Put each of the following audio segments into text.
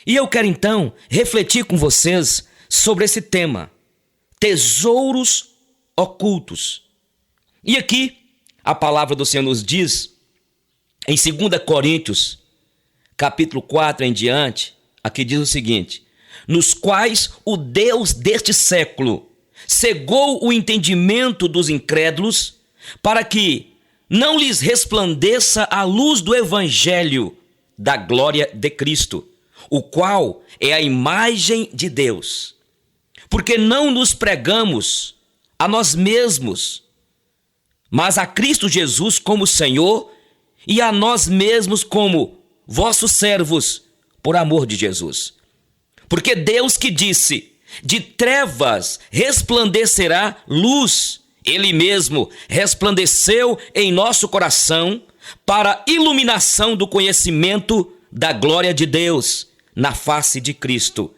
E eu quero então refletir com vocês sobre esse tema, tesouros ocultos. E aqui a palavra do Senhor nos diz, em 2 Coríntios, capítulo 4 em diante, aqui diz o seguinte: nos quais o Deus deste século cegou o entendimento dos incrédulos, para que não lhes resplandeça a luz do evangelho da glória de Cristo, o qual é a imagem de Deus. Porque não nos pregamos a nós mesmos, mas a Cristo Jesus como Senhor, e a nós mesmos como vossos servos, por amor de Jesus. Porque Deus que disse: de trevas resplandecerá luz, Ele mesmo resplandeceu em nosso coração para a iluminação do conhecimento da glória de Deus na face de Cristo.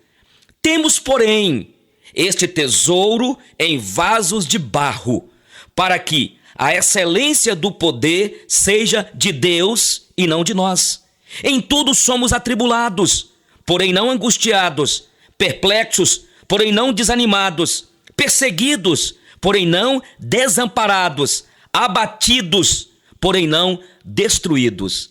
Temos, porém, este tesouro em vasos de barro, para que a excelência do poder seja de Deus e não de nós. Em tudo somos atribulados, porém não angustiados, perplexos, porém não desanimados, perseguidos, porém não desamparados, abatidos, porém não destruídos,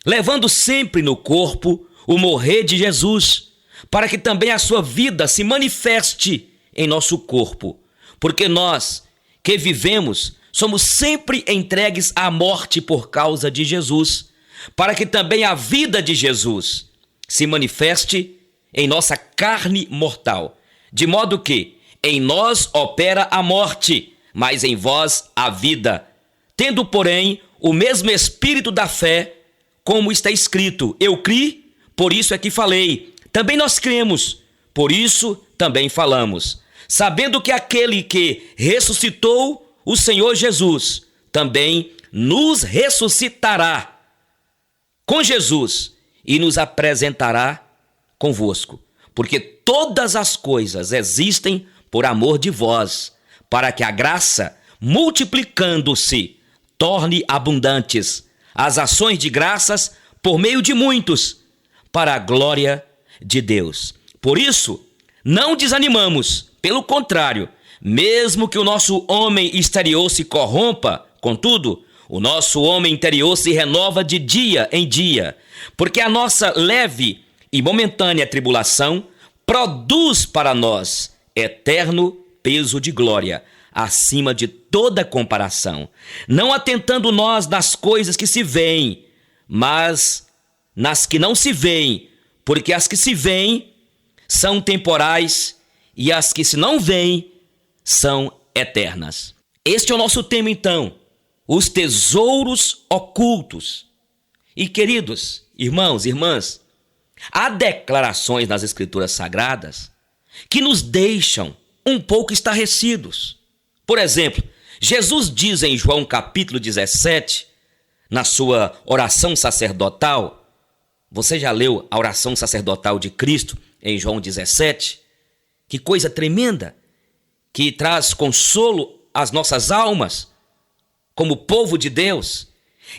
levando sempre no corpo o morrer de Jesus, para que também a sua vida se manifeste em nosso corpo. Porque nós que vivemos somos sempre entregues à morte por causa de Jesus, para que também a vida de Jesus se manifeste em nossa carne mortal, de modo que em nós opera a morte, mas em vós a vida. Tendo, porém, o mesmo espírito da fé, como está escrito: eu criei, por isso é que falei. Também nós cremos, por isso também falamos, sabendo que aquele que ressuscitou o Senhor Jesus também nos ressuscitará com Jesus e nos apresentará convosco. Porque todas as coisas existem por amor de vós, para que a graça, multiplicando-se, torne abundantes as ações de graças por meio de muitos, para a glória de Deus. Por isso, não desanimamos, pelo contrário, mesmo que o nosso homem exterior se corrompa, contudo, o nosso homem interior se renova de dia em dia, porque a nossa leve e momentânea tribulação produz para nós eterno peso de glória, acima de toda comparação, não atentando nós nas coisas que se veem, mas nas que não se veem, porque as que se veem são temporais e as que se não veem são eternas. Este é o nosso tema, então, os tesouros ocultos. E, queridos irmãos e irmãs, há declarações nas Escrituras Sagradas que nos deixam um pouco estarrecidos. Por exemplo, Jesus diz em João capítulo 17, na sua oração sacerdotal, você já leu a oração sacerdotal de Cristo em João 17? Que coisa tremenda, que traz consolo às nossas almas, como povo de Deus.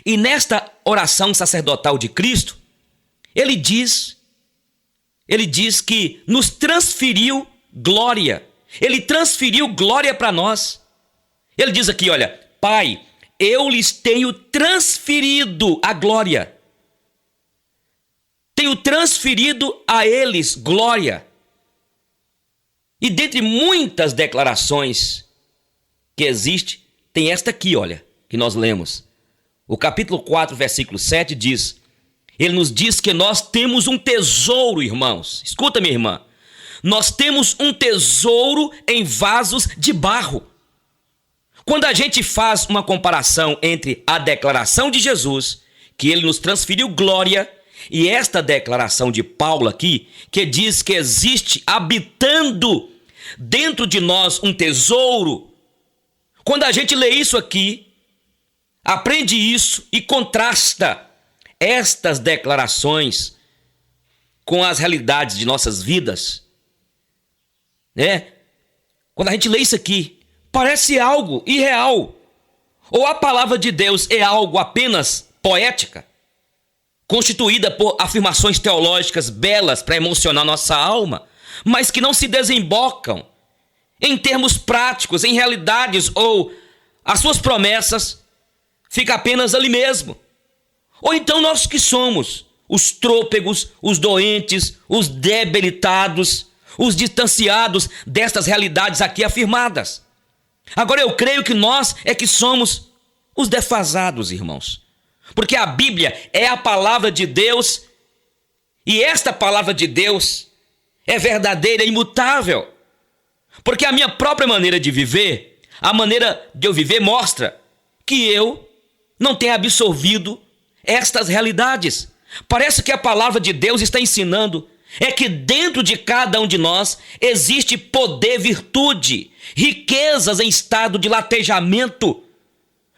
E nesta oração sacerdotal de Cristo, ele diz que nos transferiu glória. Ele transferiu glória para nós. Ele diz aqui, olha: Pai, eu lhes tenho transferido a glória. Tenho transferido a eles glória. E dentre muitas declarações que existe, tem esta aqui, olha, que nós lemos. O capítulo 4, versículo 7 diz: ele nos diz que nós temos um tesouro, irmãos. Escuta, minha irmã. Nós temos um tesouro em vasos de barro. Quando a gente faz uma comparação entre a declaração de Jesus, que ele nos transferiu glória, e esta declaração de Paulo aqui, que diz que existe habitando dentro de nós um tesouro, quando a gente lê isso aqui, aprende isso e contrasta estas declarações com as realidades de nossas vidas, né? Quando a gente lê isso aqui, parece algo irreal. Ou a palavra de Deus é algo apenas poética, constituída por afirmações teológicas belas para emocionar nossa alma, mas que não se desembocam em termos práticos, em realidades, ou as suas promessas ficam apenas ali mesmo. Ou então nós que somos os trôpegos, os doentes, os debilitados, os distanciados destas realidades aqui afirmadas. Agora eu creio que nós é que somos os defasados, irmãos. Porque a Bíblia é a palavra de Deus, e esta palavra de Deus é verdadeira e imutável. Porque a minha própria maneira de viver, a maneira de eu viver mostra que eu não tenho absorvido estas realidades. Parece que a palavra de Deus está ensinando é que dentro de cada um de nós existe poder, virtude, riquezas em estado de latejamento.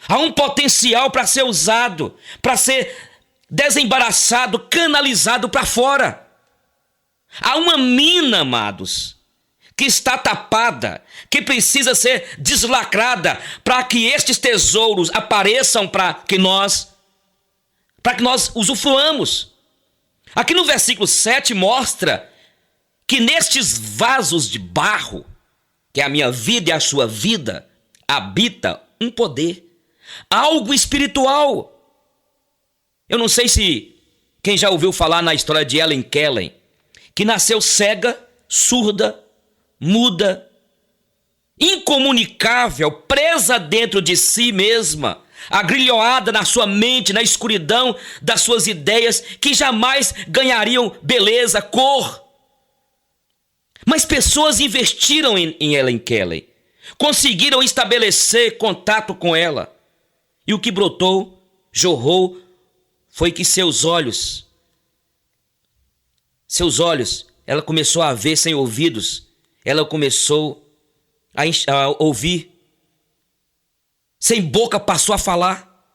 Há um potencial para ser usado, para ser desembaraçado, canalizado para fora. Há uma mina, amados, que está tapada, que precisa ser deslacrada para que estes tesouros apareçam para que nós usufruamos. Aqui no versículo 7 mostra que nestes vasos de barro, que é a minha vida e a sua vida, habita um poder, algo espiritual. Eu não sei se quem já ouviu falar na história de Helen Keller, que nasceu cega, surda, muda, incomunicável, presa dentro de si mesma, agrilhoada na sua mente, na escuridão das suas ideias, que jamais ganhariam beleza, cor. Mas pessoas investiram em Helen Keller, conseguiram estabelecer contato com ela. E o que brotou, jorrou, foi que seus olhos, ela começou a ver sem ouvidos, ela começou a ouvir, sem boca passou a falar,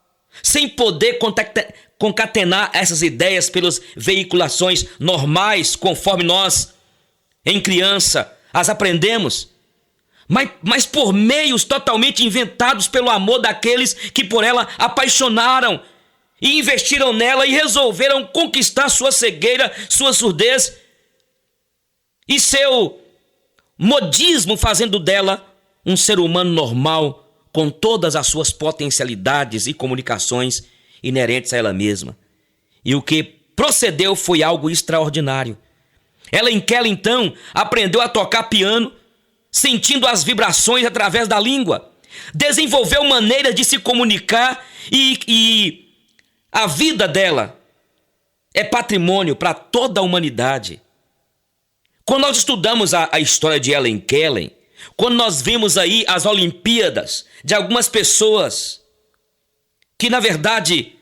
sem poder concatenar essas ideias pelas veiculações normais, conforme nós, em criança, as aprendemos, mas por meios totalmente inventados pelo amor daqueles que por ela apaixonaram e investiram nela e resolveram conquistar sua cegueira, sua surdez e seu modismo, fazendo dela um ser humano normal, com todas as suas potencialidades e comunicações inerentes a ela mesma. E o que procedeu foi algo extraordinário. Helen Keller, então, aprendeu a tocar piano, sentindo as vibrações através da língua. Desenvolveu maneiras de se comunicar e a vida dela é patrimônio para toda a humanidade. Quando nós estudamos a história de Helen Keller, quando nós vemos aí as Olimpíadas de algumas pessoas que, na verdade,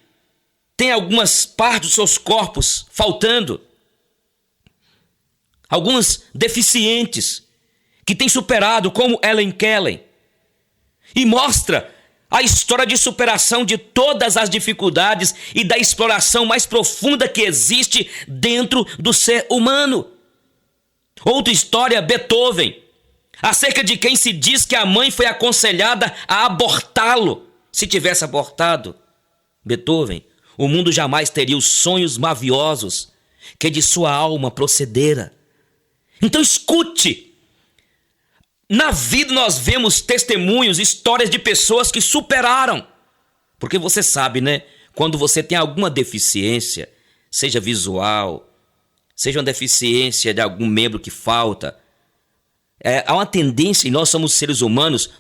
têm algumas partes dos seus corpos faltando, alguns deficientes que têm superado, como Helen Keller, e mostra a história de superação de todas as dificuldades e da exploração mais profunda que existe dentro do ser humano. Outra história, Beethoven, acerca de quem se diz que a mãe foi aconselhada a abortá-lo. Se tivesse abortado Beethoven, o mundo jamais teria os sonhos maviosos que de sua alma procedera. Então escute, na vida nós vemos testemunhos, histórias de pessoas que superaram. Porque você sabe, né? Quando você tem alguma deficiência, seja visual, seja uma deficiência de algum membro que falta, há uma tendência, e nós seres humanos,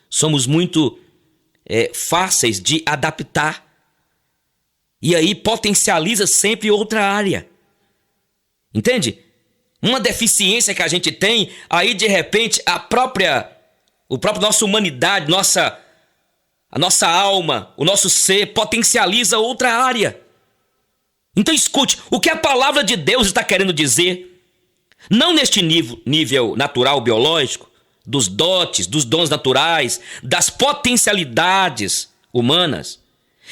somos muito fáceis de adaptar. E aí potencializa sempre outra área. Entende? Uma deficiência que a gente tem, aí de repente a própria nossa humanidade, a nossa alma, o nosso ser potencializa outra área. Então escute, o que a palavra de Deus está querendo dizer, não neste nível natural, biológico, dos dotes, dos dons naturais, das potencialidades humanas,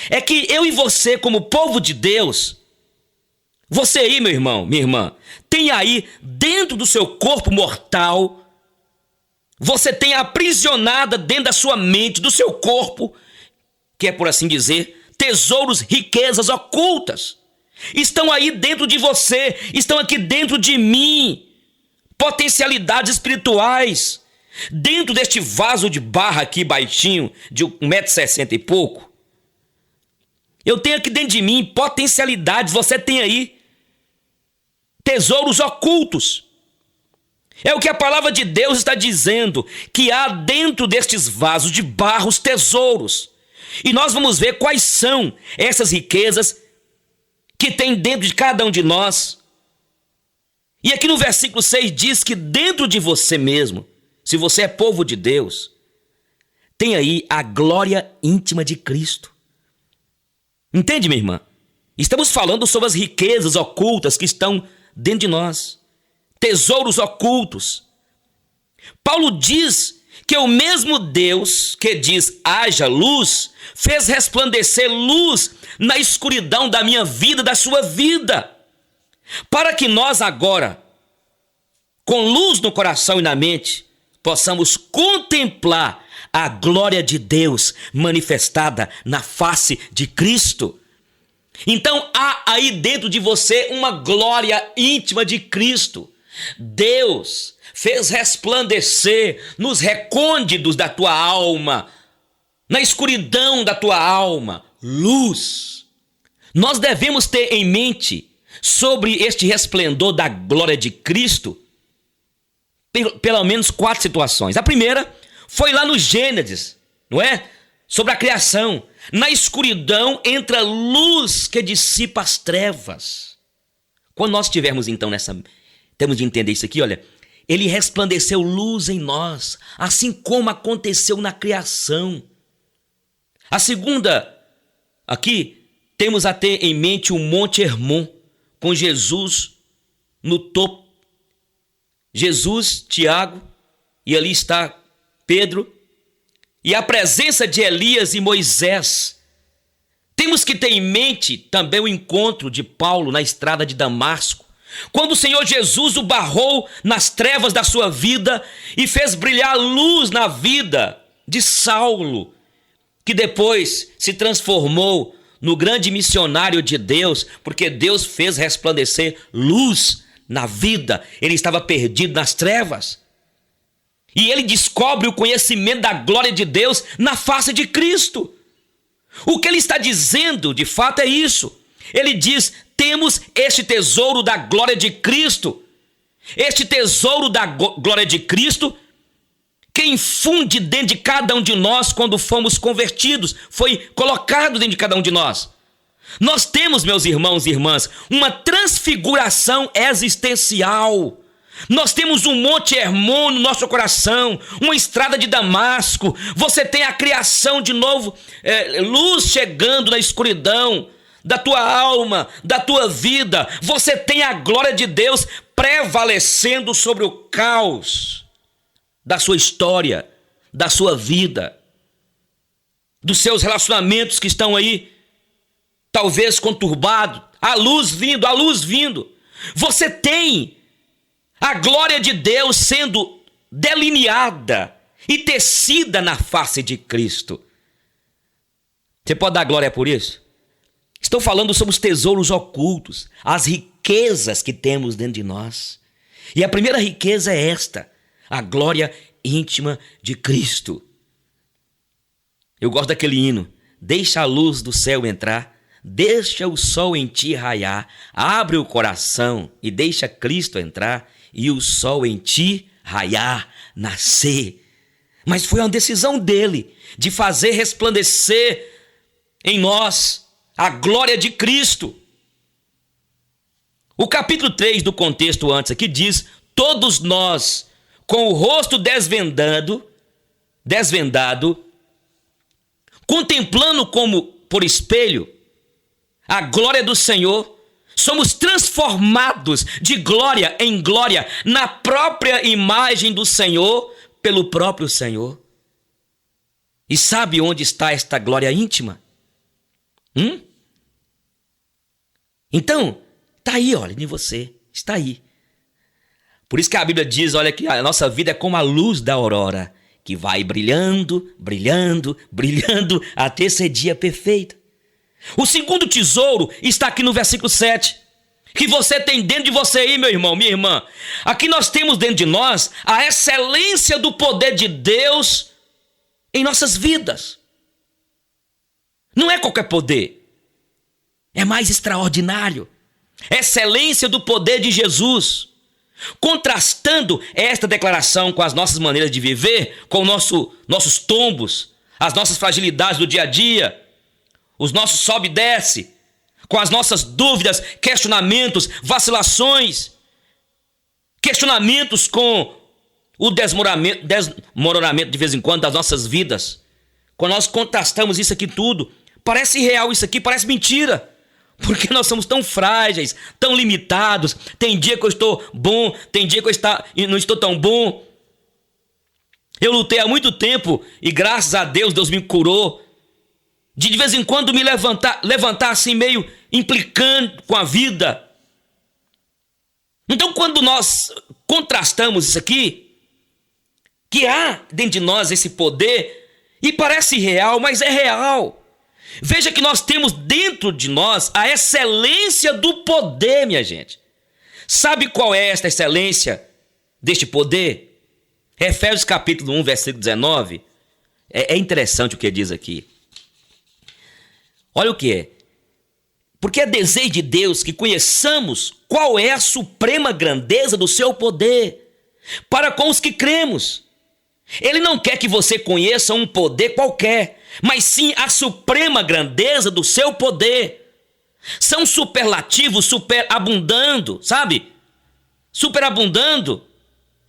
é que eu e você, como povo de Deus, você aí, meu irmão, minha irmã, tem aí dentro do seu corpo mortal, você tem aprisionada dentro da sua mente, do seu corpo, que é, por assim dizer, tesouros, riquezas ocultas. Estão aí dentro de você, estão aqui dentro de mim. Potencialidades espirituais. Dentro deste vaso de barro aqui baixinho, de 1,60 m e pouco. Eu tenho aqui dentro de mim potencialidades, você tem aí tesouros ocultos. É o que a palavra de Deus está dizendo, que há dentro destes vasos de barro os tesouros. E nós vamos ver quais são essas riquezas que tem dentro de cada um de nós. E aqui no versículo 6 diz que dentro de você mesmo, se você é povo de Deus, tem aí a glória íntima de Cristo. Entende, minha irmã? Estamos falando sobre as riquezas ocultas que estão dentro de nós. Tesouros ocultos. Paulo diz que o mesmo Deus que diz haja luz, fez resplandecer luz na escuridão da minha vida, da sua vida. Para que nós agora, com luz no coração e na mente, possamos contemplar a glória de Deus manifestada na face de Cristo. Então há aí dentro de você uma glória íntima de Cristo. Deus fez resplandecer nos recônditos da tua alma, na escuridão da tua alma, luz. Nós devemos ter em mente sobre este resplendor da glória de Cristo pelo menos 4 situações. A primeira foi lá no Gênesis, não é? Sobre a criação. Na escuridão entra luz que dissipa as trevas. Quando nós estivermos então temos de entender isso aqui, olha. Ele resplandeceu luz em nós, assim como aconteceu na criação. A segunda, aqui, temos a ter em mente o Monte Hermon, com Jesus no topo. Jesus, Tiago, e ali está Pedro, e a presença de Elias e Moisés. Temos que ter em mente também o encontro de Paulo na estrada de Damasco, quando o Senhor Jesus o barrou nas trevas da sua vida e fez brilhar luz na vida de Saulo, que depois se transformou no grande missionário de Deus, porque Deus fez resplandecer luz na vida. Ele estava perdido nas trevas. E ele descobre o conhecimento da glória de Deus na face de Cristo. O que ele está dizendo, de fato, é isso. Ele diz: temos este tesouro da glória de Cristo. Este tesouro da glória de Cristo, que infunde dentro de cada um de nós quando fomos convertidos, foi colocado dentro de cada um de nós. Nós temos, meus irmãos e irmãs, uma transfiguração existencial. Nós temos um Monte Hermon no nosso coração, uma estrada de Damasco. Você tem a criação de novo, luz chegando na escuridão da tua alma, da tua vida. Você tem a glória de Deus prevalecendo sobre o caos da sua história, da sua vida, dos seus relacionamentos que estão aí, talvez conturbados, a luz vindo. Você tem a glória de Deus sendo delineada e tecida na face de Cristo. Você pode dar glória por isso? Estou falando sobre os tesouros ocultos, as riquezas que temos dentro de nós. E a primeira riqueza é esta: a glória íntima de Cristo. Eu gosto daquele hino: deixa a luz do céu entrar, deixa o sol em ti raiar, abre o coração e deixa Cristo entrar, e o sol em ti raiar, nascer. Mas foi uma decisão dele de fazer resplandecer em nós a glória de Cristo. O capítulo 3 do contexto antes aqui diz: todos nós, com o rosto desvendado, contemplando como por espelho a glória do Senhor, somos transformados de glória em glória na própria imagem do Senhor, pelo próprio Senhor. E sabe onde está esta glória íntima? Então, está aí, olha, em você, está aí. Por isso que a Bíblia diz, olha, que a nossa vida é como a luz da aurora, que vai brilhando, brilhando, brilhando, até ser dia perfeito. O segundo tesouro está aqui no versículo 7. Que você tem dentro de você aí, meu irmão, minha irmã. Aqui nós temos dentro de nós a excelência do poder de Deus em nossas vidas. Não é qualquer poder. É mais extraordinário. Excelência do poder de Jesus. Contrastando esta declaração com as nossas maneiras de viver, com nossos tombos, as nossas fragilidades do dia a dia, os nossos sobe e desce, com as nossas dúvidas, questionamentos, vacilações, questionamentos com o desmoronamento de vez em quando das nossas vidas. Quando nós contrastamos isso aqui tudo, parece real isso aqui, parece mentira. Porque nós somos tão frágeis, tão limitados. Tem dia que eu estou bom, tem dia que eu não estou tão bom. Eu lutei há muito tempo e graças a Deus, Deus me curou. De vez em quando me levantar assim meio implicando com a vida. Então quando nós contrastamos isso aqui, que há dentro de nós esse poder, e parece real, mas é real. Veja que nós temos dentro de nós a excelência do poder, minha gente. Sabe qual é esta excelência deste poder? Efésios capítulo 1, versículo 19. É interessante o que diz aqui. Olha o que é. Porque é desejo de Deus que conheçamos qual é a suprema grandeza do seu poder para com os que cremos. Ele não quer que você conheça um poder qualquer, mas sim a suprema grandeza do seu poder. São superlativos superabundando, sabe? Superabundando.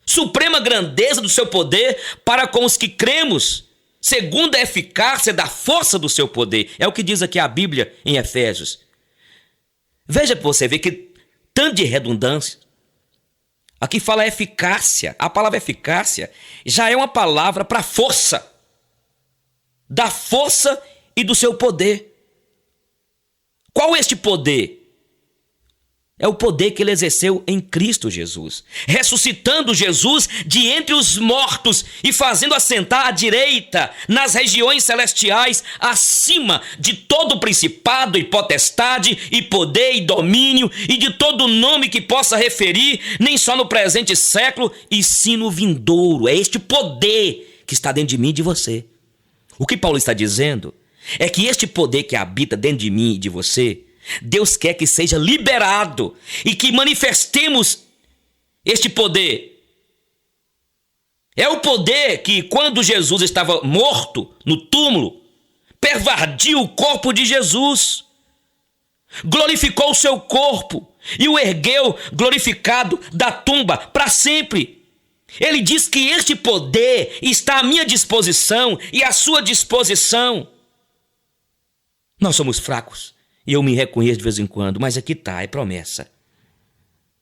Suprema grandeza do seu poder para com os que cremos, segundo a eficácia da força do seu poder. É o que diz aqui a Bíblia em Efésios. Veja para você ver que tanto de redundância. Aqui fala eficácia. A palavra eficácia já é uma palavra para força. Da força e do seu poder. Qual é este poder? É o poder que ele exerceu em Cristo Jesus, ressuscitando Jesus de entre os mortos e fazendo assentar à direita nas regiões celestiais, acima de todo principado e potestade e poder e domínio e de todo nome que possa referir, nem só no presente século e sim no vindouro. É este poder que está dentro de mim e de você. O que Paulo está dizendo é que este poder que habita dentro de mim e de você, Deus quer que seja liberado e que manifestemos este poder. É o poder que, quando Jesus estava morto no túmulo, pervadiu o corpo de Jesus, glorificou o seu corpo e o ergueu glorificado da tumba para sempre. Ele diz que este poder está à minha disposição e à sua disposição. Nós somos fracos. E eu me reconheço de vez em quando, mas aqui está, é promessa.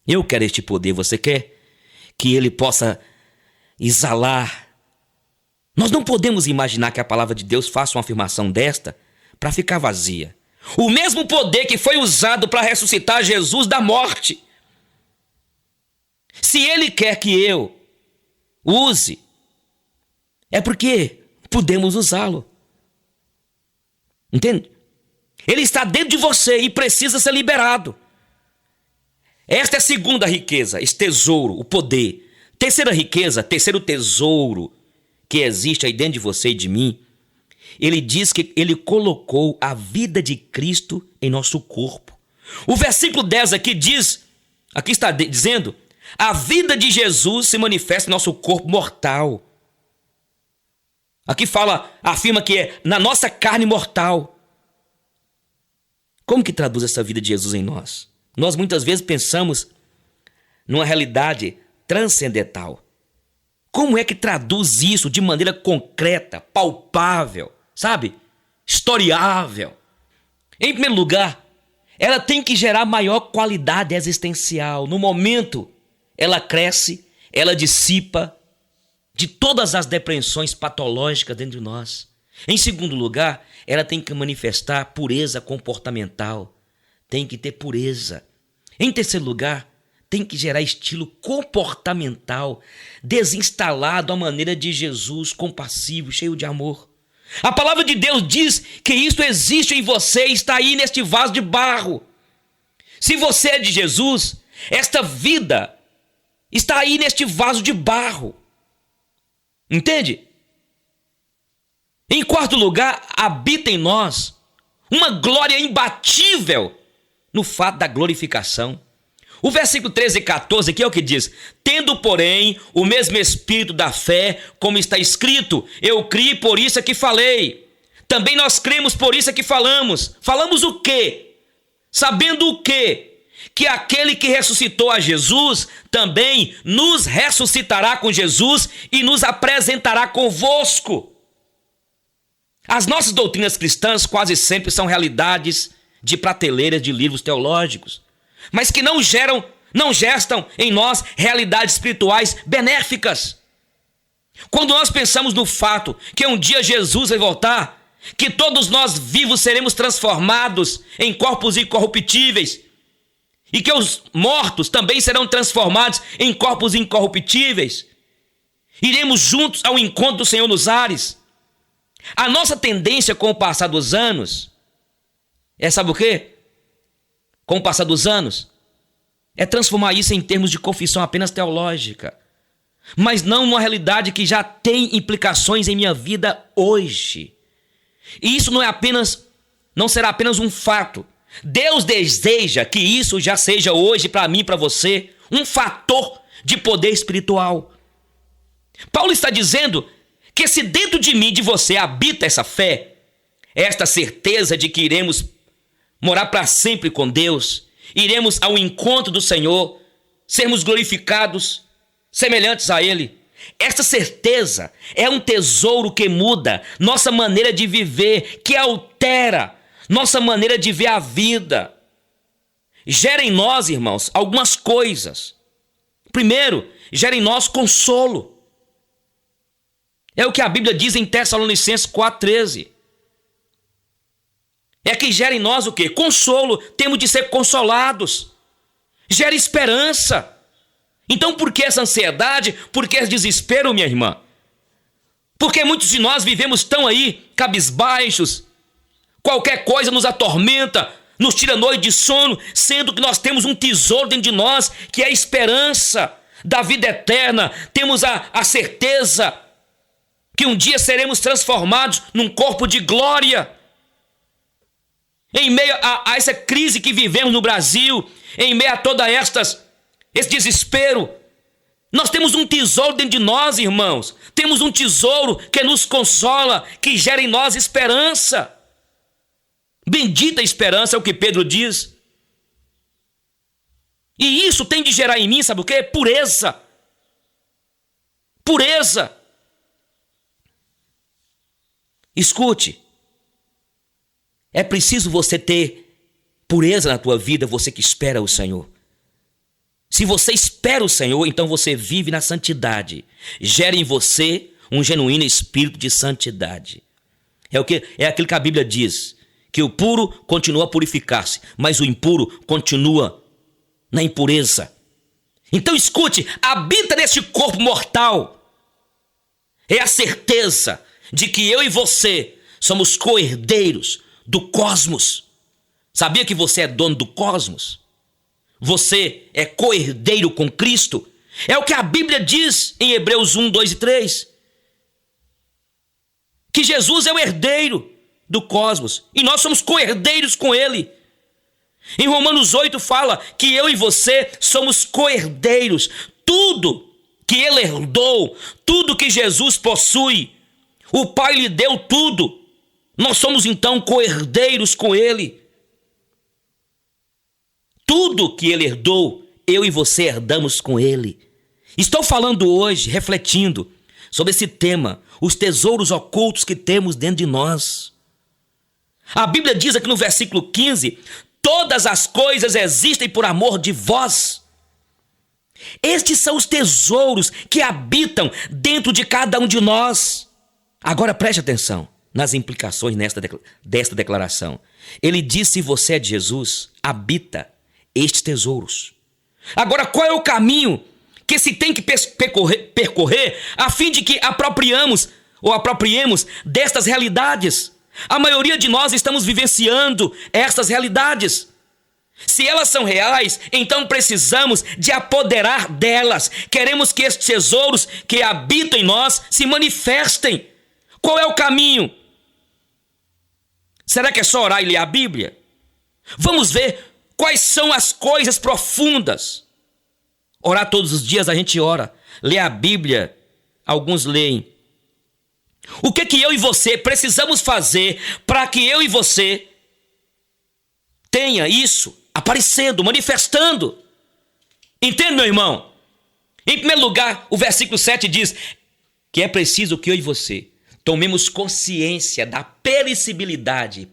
Eu quero este poder, você quer? Que ele possa exalar. Nós não podemos imaginar que a palavra de Deus faça uma afirmação desta para ficar vazia. O mesmo poder que foi usado para ressuscitar Jesus da morte. Se ele quer que eu use, é porque podemos usá-lo. Entende? Ele está dentro de você e precisa ser liberado. Esta é a segunda riqueza, esse tesouro, o poder. Terceira riqueza, terceiro tesouro que existe aí dentro de você e de mim. Ele diz que ele colocou a vida de Cristo em nosso corpo. O versículo 10 aqui diz, aqui está dizendo, a vida de Jesus se manifesta em nosso corpo mortal. Aqui afirma que é na nossa carne mortal. Como que traduz essa vida de Jesus em nós? Nós muitas vezes pensamos numa realidade transcendental. Como é que traduz isso de maneira concreta, palpável, sabe? Historiável. Em primeiro lugar, ela tem que gerar maior qualidade existencial. No momento, ela cresce, ela dissipa de todas as depressões patológicas dentro de nós. Em segundo lugar, ela tem que manifestar pureza comportamental. Tem que ter pureza. Em terceiro lugar, tem que gerar estilo comportamental, desinstalado à maneira de Jesus, compassivo, cheio de amor. A palavra de Deus diz que isso existe em você, está aí neste vaso de barro. Se você é de Jesus, esta vida está aí neste vaso de barro. Entende? Em quarto lugar, habita em nós uma glória imbatível no fato da glorificação. O versículo 13 e 14 aqui é o que diz: tendo, porém, o mesmo espírito da fé, como está escrito, eu criei, por isso é que falei. Também nós cremos, por isso é que falamos. Falamos o quê? Sabendo o quê? Que aquele que ressuscitou a Jesus também nos ressuscitará com Jesus e nos apresentará convosco. As nossas doutrinas cristãs quase sempre são realidades de prateleiras de livros teológicos, mas que não gestam em nós realidades espirituais benéficas. Quando nós pensamos no fato que um dia Jesus vai voltar, que todos nós vivos seremos transformados em corpos incorruptíveis, e que os mortos também serão transformados em corpos incorruptíveis, iremos juntos ao encontro do Senhor nos ares. A nossa tendência com o passar dos anos sabe o quê? Com o passar dos anos, é transformar isso em termos de confissão apenas teológica, mas não numa realidade que já tem implicações em minha vida hoje. E isso não será apenas um fato. Deus deseja que isso já seja hoje para mim e para você um fator de poder espiritual. Paulo está dizendo que se dentro de mim e de você habita essa fé, esta certeza de que iremos morar para sempre com Deus, iremos ao encontro do Senhor, sermos glorificados, semelhantes a Ele. Esta certeza é um tesouro que muda nossa maneira de viver, que altera nossa maneira de ver a vida. Gera em nós, irmãos, algumas coisas. Primeiro, gera em nós consolo. É o que a Bíblia diz em Tessalonicenses 4,13. É que gera em nós o quê? Consolo. Temos de ser consolados. Gera esperança. Então por que essa ansiedade? Por que esse desespero, minha irmã? Porque muitos de nós vivemos tão aí, cabisbaixos. Qualquer coisa nos atormenta, nos tira a noite de sono, sendo que nós temos um tesouro dentro de nós, que é a esperança da vida eterna. Temos a certeza que um dia seremos transformados num corpo de glória. Em meio a essa crise que vivemos no Brasil, em meio a toda esse desespero, nós temos um tesouro dentro de nós, irmãos. Temos um tesouro que nos consola, que gera em nós esperança. Bendita esperança é o que Pedro diz. E isso tem de gerar em mim, sabe o quê? Pureza. Pureza. Escute. É preciso você ter pureza na tua vida, você que espera o Senhor. Se você espera o Senhor, então você vive na santidade. Gera em você um genuíno espírito de santidade. É aquilo que a Bíblia diz, que o puro continua a purificar-se, mas o impuro continua na impureza. Então escute, habita neste corpo mortal. É a certeza de que eu e você somos co-herdeiros do cosmos. Sabia que você é dono do cosmos? Você é co-herdeiro com Cristo? É o que a Bíblia diz em Hebreus 1, 2 e 3. Que Jesus é o herdeiro do cosmos e nós somos co-herdeiros com Ele. Em Romanos 8 fala que eu e você somos co-herdeiros. Tudo que Ele herdou, tudo que Jesus possui, o Pai lhe deu tudo. Nós somos então co-herdeiros com Ele. Tudo que Ele herdou, eu e você herdamos com Ele. Estou falando hoje, refletindo sobre esse tema, os tesouros ocultos que temos dentro de nós. A Bíblia diz aqui no versículo 15, todas as coisas existem por amor de vós. Estes são os tesouros que habitam dentro de cada um de nós. Agora preste atenção nas implicações desta declaração. Ele diz: se você é de Jesus, habita estes tesouros. Agora, qual é o caminho que se tem que percorrer a fim de que apropriamos ou apropriemos destas realidades. A maioria de nós estamos vivenciando estas realidades. Se elas são reais, então precisamos de apoderar delas. Queremos que estes tesouros que habitam em nós se manifestem. Qual é o caminho? Será que é só orar e ler a Bíblia? Vamos ver quais são as coisas profundas. Orar todos os dias a gente ora. Ler a Bíblia, alguns leem. O que eu e você precisamos fazer para que eu e você tenha isso aparecendo, manifestando? Entende, meu irmão? Em primeiro lugar, o versículo 7 diz que é preciso que eu e você tomemos consciência da perecibilidade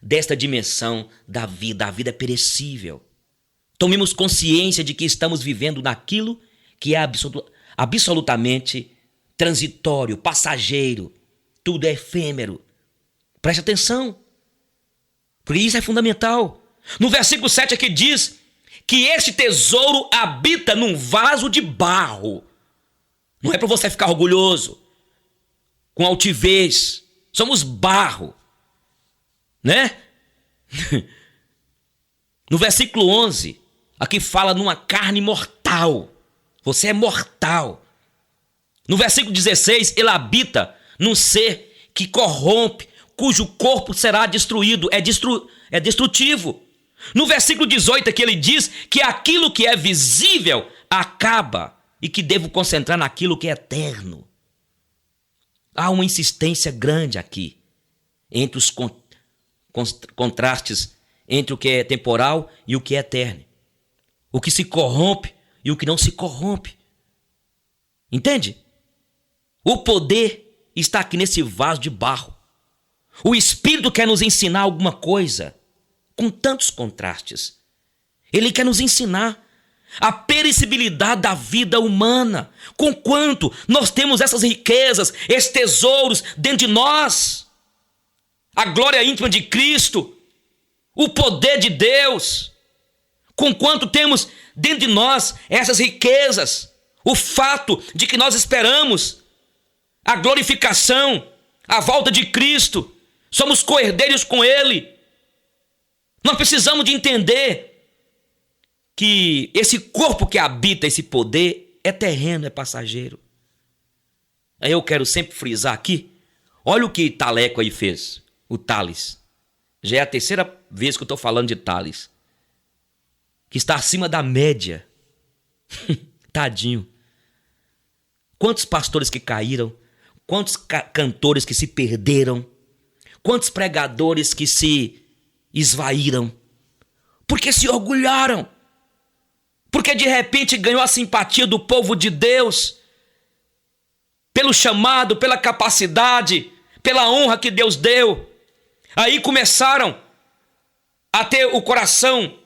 desta dimensão da vida. A vida é perecível. Tomemos consciência de que estamos vivendo naquilo que é absolutamente transitório, passageiro. Tudo é efêmero. Preste atenção. Porque isso é fundamental. No versículo 7 aqui diz que este tesouro habita num vaso de barro. Não é para você ficar orgulhoso, com altivez. Somos barro, né? No versículo 11, aqui fala numa carne mortal. Você é mortal. No versículo 16, ele habita num ser que corrompe, cujo corpo será destruído, é destrutivo. No versículo 18 aqui ele diz que aquilo que é visível acaba e que devo concentrar naquilo que é eterno. Há uma insistência grande aqui entre os contrastes entre o que é temporal e o que é eterno. O que se corrompe e o que não se corrompe. Entende? O poder está aqui nesse vaso de barro. O Espírito quer nos ensinar alguma coisa com tantos contrastes. Ele quer nos ensinar a perecibilidade da vida humana, conquanto nós temos essas riquezas, esses tesouros dentro de nós, a glória íntima de Cristo, o poder de Deus, conquanto temos dentro de nós essas riquezas, o fato de que nós esperamos a glorificação, a volta de Cristo, somos co-herdeiros com Ele. Nós precisamos de entender que esse corpo que habita esse poder é terreno, é passageiro. Aí eu quero sempre frisar aqui, olha o que Taleco aí fez, o Tales. Já é a terceira vez que eu estou falando de Tales, que está acima da média. Tadinho. Quantos pastores que caíram, quantos cantores que se perderam, quantos pregadores que se esvaíram, porque se orgulharam, porque de repente ganhou a simpatia do povo de Deus, pelo chamado, pela capacidade, pela honra que Deus deu. Aí começaram a ter o coração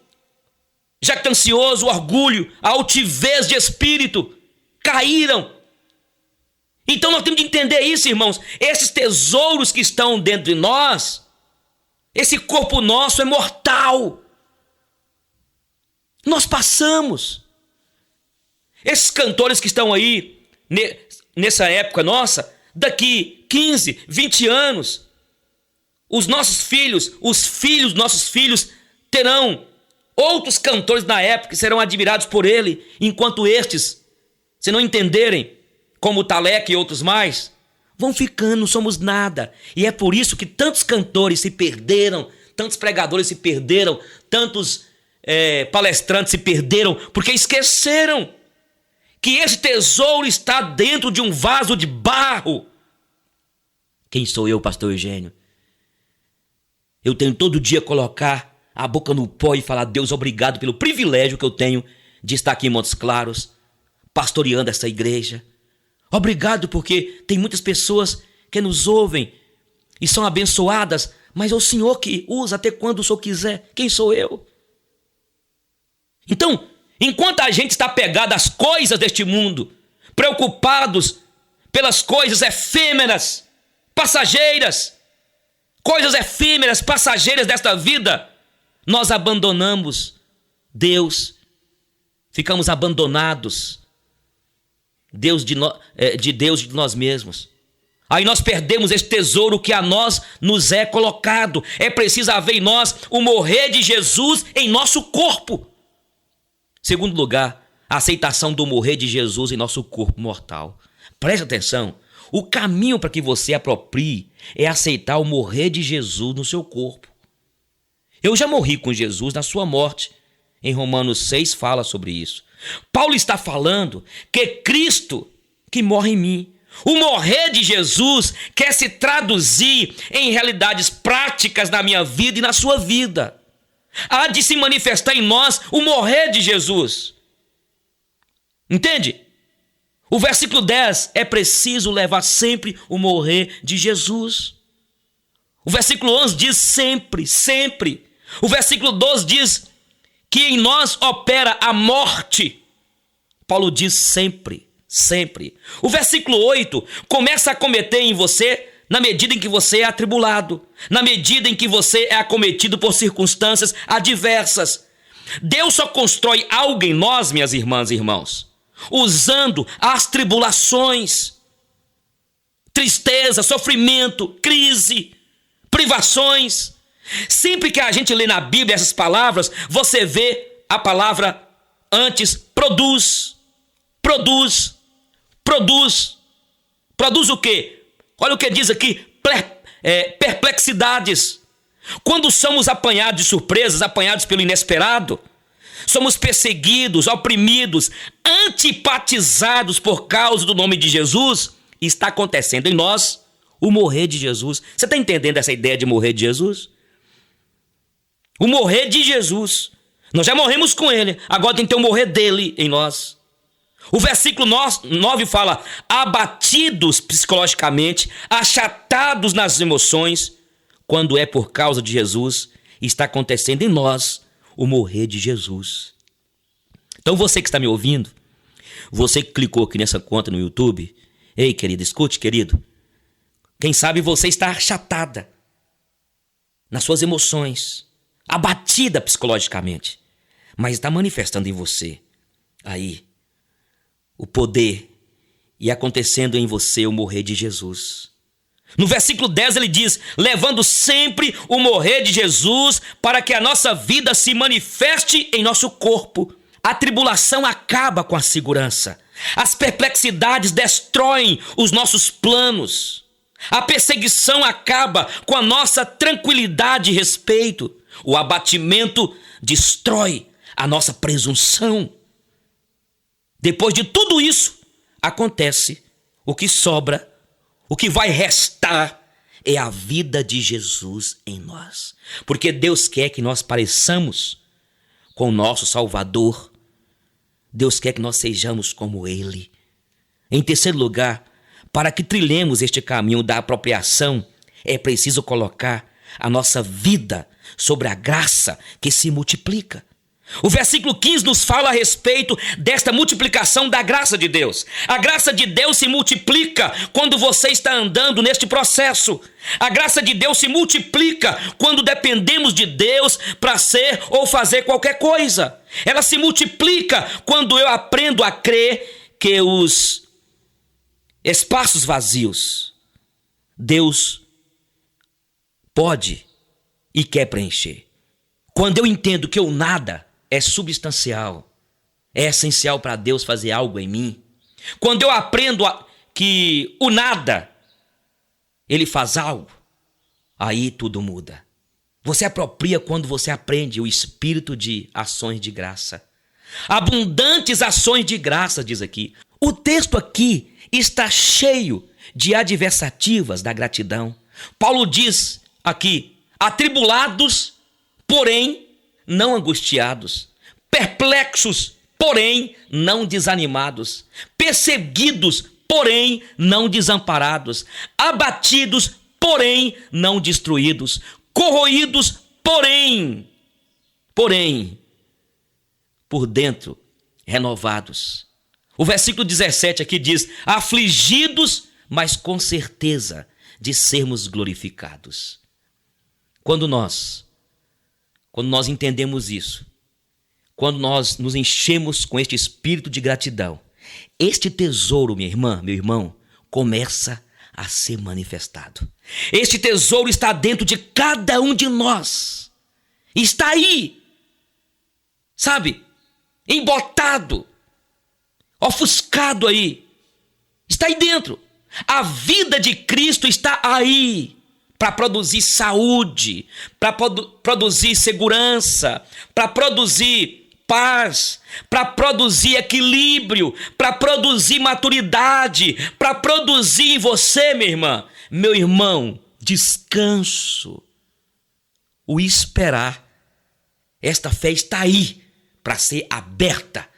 jactancioso, o orgulho, a altivez de espírito, caíram. Então nós temos de entender isso, irmãos. Esses tesouros que estão dentro de nós, esse corpo nosso é mortal. Nós passamos. Esses cantores que estão aí, nessa época nossa, daqui 15, 20 anos, os nossos filhos, os filhos dos nossos filhos terão outros cantores na época que serão admirados por ele, enquanto estes, se não entenderem, como o Taleco e outros mais, vão ficando, não somos nada. E é por isso que tantos cantores se perderam, tantos pregadores se perderam, tantos palestrantes se perderam, porque esqueceram que esse tesouro está dentro de um vaso de barro. Quem sou eu, pastor Eugênio? Eu tenho todo dia colocar a boca no pó e falar: Deus, obrigado pelo privilégio que eu tenho de estar aqui em Montes Claros, pastoreando essa igreja. Obrigado porque tem muitas pessoas que nos ouvem e são abençoadas, mas é o Senhor que usa até quando o Senhor quiser. Quem sou eu? Então, enquanto a gente está pegado às coisas deste mundo, preocupados pelas coisas efêmeras, passageiras, coisas efêmeras, passageiras desta vida, nós abandonamos Deus, ficamos abandonados. de Deus de nós mesmos. Aí nós perdemos esse tesouro que a nós nos é colocado. É preciso haver em nós o morrer de Jesus em nosso corpo. Segundo lugar, a aceitação do morrer de Jesus em nosso corpo mortal. Preste atenção, o caminho para que você aproprie é aceitar o morrer de Jesus no seu corpo. Eu já morri com Jesus na sua morte. Em Romanos 6 fala sobre isso. Paulo está falando que Cristo que morre em mim. O morrer de Jesus quer se traduzir em realidades práticas na minha vida e na sua vida. Há de se manifestar em nós o morrer de Jesus. Entende? O versículo 10, é preciso levar sempre o morrer de Jesus. O versículo 11 diz sempre, sempre. O versículo 12 diz que em nós opera a morte. Paulo diz sempre, sempre. O versículo 8 começa a cometer em você na medida em que você é atribulado, na medida em que você é acometido por circunstâncias adversas. Deus só constrói algo em nós, minhas irmãs e irmãos, usando as tribulações, tristeza, sofrimento, crise, privações. Sempre que a gente lê na Bíblia essas palavras, você vê a palavra antes produz, produz, produz. Produz o quê? Olha o que diz aqui, perplexidades. Quando somos apanhados de surpresas, apanhados pelo inesperado, somos perseguidos, oprimidos, antipatizados por causa do nome de Jesus, está acontecendo em nós o morrer de Jesus. Você está entendendo essa ideia de morrer de Jesus? O morrer de Jesus. Nós já morremos com ele, agora tem que ter o morrer dele em nós. O versículo 9 fala, abatidos psicologicamente, achatados nas emoções. Quando é por causa de Jesus, está acontecendo em nós o morrer de Jesus. Então você que está me ouvindo, você que clicou aqui nessa conta no YouTube, ei querido, escute querido, quem sabe você está achatada nas suas emoções, abatida psicologicamente, mas está manifestando em você aí o poder e acontecendo em você o morrer de Jesus. No versículo 10 ele diz, levando sempre o morrer de Jesus para que a nossa vida se manifeste em nosso corpo. A tribulação acaba com a segurança. As perplexidades destroem os nossos planos. A perseguição acaba com a nossa tranquilidade e respeito. O abatimento destrói a nossa presunção. Depois de tudo isso, acontece o que sobra, o que vai restar é a vida de Jesus em nós. Porque Deus quer que nós pareçamos com o nosso Salvador. Deus quer que nós sejamos como Ele. Em terceiro lugar, para que trilhemos este caminho da apropriação, é preciso colocar a nossa vida sobre a graça que se multiplica. O versículo 15 nos fala a respeito desta multiplicação da graça de Deus. A graça de Deus se multiplica quando você está andando neste processo. A graça de Deus se multiplica quando dependemos de Deus para ser ou fazer qualquer coisa. Ela se multiplica quando eu aprendo a crer que os espaços vazios Deus pode e quer preencher. Quando eu entendo que o nada é substancial, é essencial para Deus fazer algo em mim. Quando eu aprendo que o nada, Ele faz algo, aí tudo muda. Você apropria quando você aprende o espírito de ações de graça. Abundantes ações de graça, diz aqui. O texto aqui está cheio de adversativas da gratidão. Paulo diz aqui, atribulados, porém não angustiados, perplexos, porém não desanimados, perseguidos, porém não desamparados, abatidos, porém não destruídos, corroídos, porém, por dentro, renovados. O versículo 17 aqui diz, afligidos, mas com certeza de sermos glorificados. Quando nós entendemos isso, quando nós nos enchemos com este espírito de gratidão, Este tesouro, minha irmã, meu irmão, começa a ser manifestado. Este tesouro está dentro de cada um de nós. Está aí, sabe? Embotado, ofuscado aí. Está aí dentro. A vida de Cristo está aí para produzir saúde, para produzir segurança, para produzir paz, para produzir equilíbrio, para produzir maturidade, para produzir em você, minha irmã, meu irmão, descanso. O esperar. Esta fé está aí para ser aberta,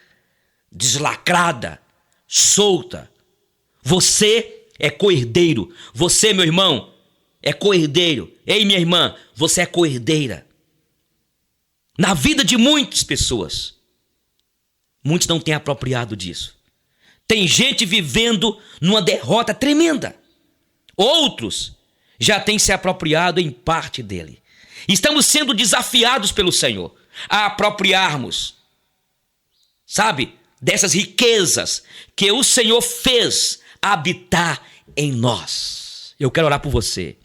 deslacrada, solta. Você é coerdeiro. Você, meu irmão, é coerdeiro. Ei, minha irmã, você é coerdeira. Na vida de muitas pessoas, muitos não têm apropriado disso. Tem gente vivendo numa derrota tremenda. Outros já têm se apropriado em parte dele. Estamos sendo desafiados pelo Senhor a apropriarmos, sabe, dessas riquezas que o Senhor fez habitar em nós. Eu quero orar por você.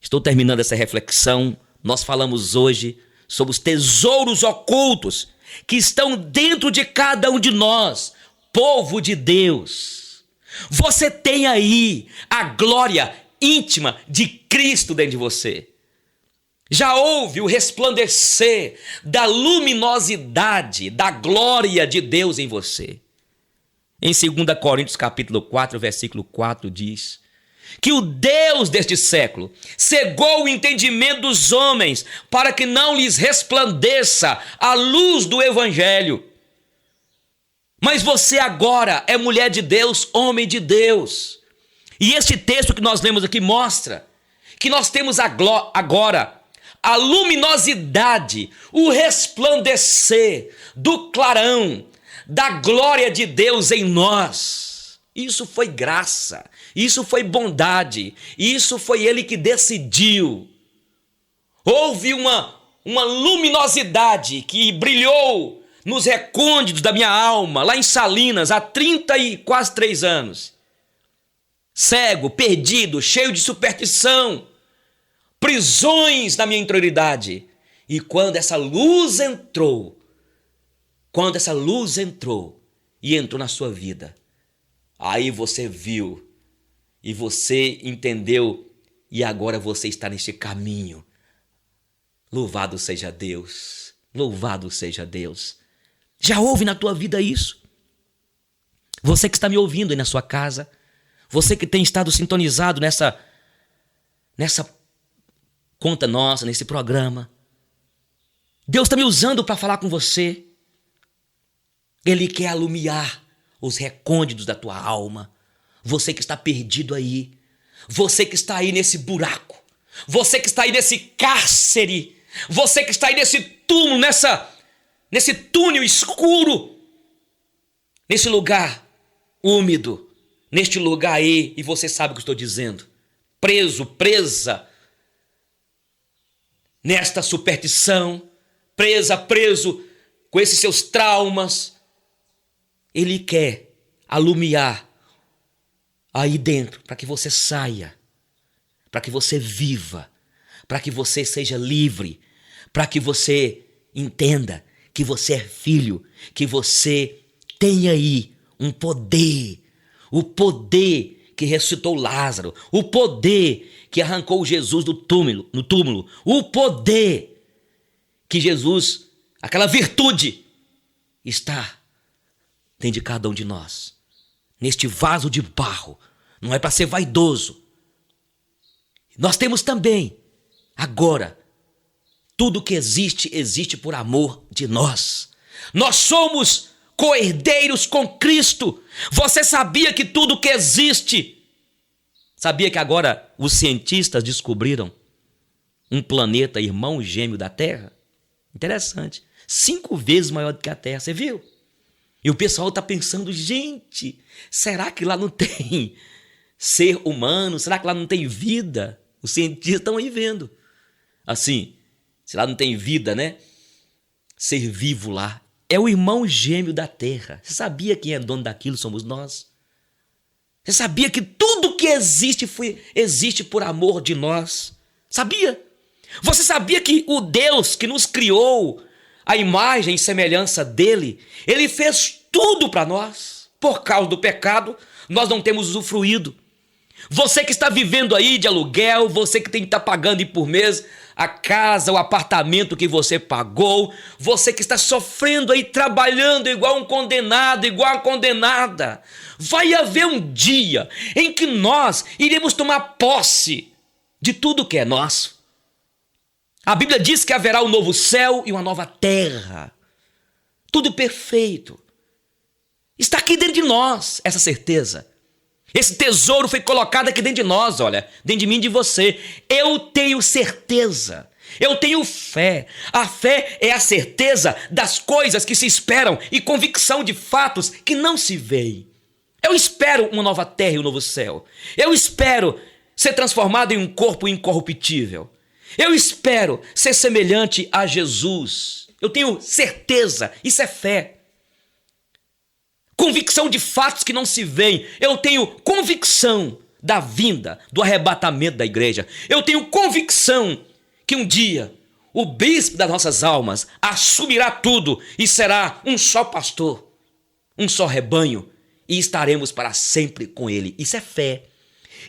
Estou terminando essa reflexão. Nós falamos hoje sobre os tesouros ocultos que estão dentro de cada um de nós, povo de Deus. Você tem aí a glória íntima de Cristo dentro de você. Já houve o resplandecer da luminosidade, da glória de Deus em você. Em 2 Coríntios capítulo 4, versículo 4 diz que o Deus deste século cegou o entendimento dos homens para que não lhes resplandeça a luz do Evangelho. Mas você agora é mulher de Deus, homem de Deus. E esse texto que nós lemos aqui mostra que nós temos agora a luminosidade, o resplandecer do clarão, da glória de Deus em nós. Isso foi graça, isso foi bondade, isso foi Ele que decidiu. Houve uma luminosidade que brilhou nos recônditos da minha alma, lá em Salinas, há 30 e quase 3 anos. Cego, perdido, cheio de superstição, prisões na minha interioridade. E quando essa luz entrou e entrou na sua vida, aí você viu e você entendeu e agora você está neste caminho. Louvado seja Deus, louvado seja Deus. Já houve na tua vida isso? Você que está me ouvindo aí na sua casa, você que tem estado sintonizado nessa conta nossa, nesse programa. Deus está me usando para falar com você. Ele quer alumiar os recônditos da tua alma. Você que está perdido aí. Você que está aí nesse buraco. Você que está aí nesse cárcere. Você que está aí nesse túmulo, nesse túnel escuro. Nesse lugar úmido. Neste lugar aí, e você sabe o que eu estou dizendo. Preso, presa. Nesta superstição, preso com esses seus traumas. Ele quer alumiar aí dentro, para que você saia, para que você viva, para que você seja livre, para que você entenda que você é filho, que você tem aí um poder, o poder que ressuscitou Lázaro, o poder que arrancou Jesus no túmulo, o poder que Jesus, aquela virtude, está dentro de cada um de nós. Neste vaso de barro, não é para ser vaidoso. Nós temos também, agora, tudo que existe por amor de nós. Nós somos co-herdeiros com Cristo. Você sabia que tudo que existe, sabia que agora os cientistas descobriram um planeta irmão gêmeo da Terra? Interessante. 5 vezes maior do que a Terra, você viu? E o pessoal está pensando, gente, será que lá não tem ser humano? Será que lá não tem vida? Os cientistas estão aí vendo. Assim, se lá não tem vida, né? Ser vivo lá. é o irmão gêmeo da terra. Você sabia quem é dono daquilo? Somos nós. Você sabia que tudo que existe existe por amor de nós? Sabia? Você sabia que o Deus que nos criou, a imagem e semelhança dele, ele fez tudo para nós? Por causa do pecado, nós não temos usufruído. Você que está vivendo aí de aluguel, você que tem que estar pagando por mês a casa, o apartamento que você pagou, você que está sofrendo aí, trabalhando igual um condenado, igual uma condenada. Vai haver um dia em que nós iremos tomar posse de tudo que é nosso. A Bíblia diz que haverá um novo céu e uma nova terra. Tudo perfeito. Está aqui dentro de nós essa certeza. Esse tesouro foi colocado aqui dentro de nós, olha, dentro de mim e de você. Eu tenho certeza, eu tenho fé. A fé é a certeza das coisas que se esperam e convicção de fatos que não se veem. Eu espero uma nova terra e um novo céu. Eu espero ser transformado em um corpo incorruptível. Eu espero ser semelhante a Jesus. Eu tenho certeza, isso é fé. Convicção de fatos que não se veem. Eu tenho convicção da vinda, do arrebatamento da igreja. Eu tenho convicção que um dia o bispo das nossas almas assumirá tudo e será um só pastor, um só rebanho, e estaremos para sempre com ele. Isso é fé.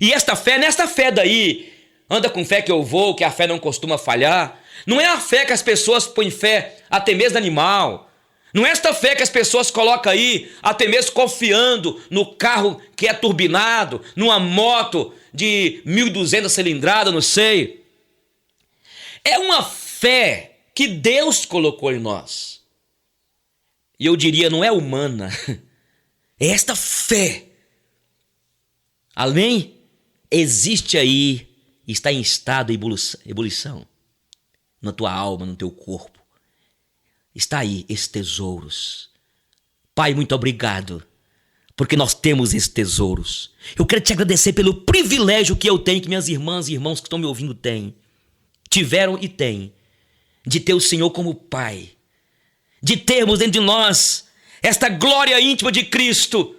E esta fé, nesta fé daí, anda com fé que eu vou, que a fé não costuma falhar. Não é a fé que as pessoas põem fé até mesmo no animal. Não é esta fé que as pessoas colocam aí, até mesmo confiando no carro que é turbinado, numa moto de 1.200 cilindradas, não sei. É uma fé que Deus colocou em nós. E eu diria, não é humana. É esta fé. Além, existe aí, está em estado de ebulição na tua alma, no teu corpo. Está aí esses tesouros. Pai, muito obrigado, porque nós temos esses tesouros. Eu quero te agradecer pelo privilégio que eu tenho, que minhas irmãs e irmãos que estão me ouvindo têm, tiveram e têm, de ter o Senhor como Pai, de termos dentro de nós esta glória íntima de Cristo.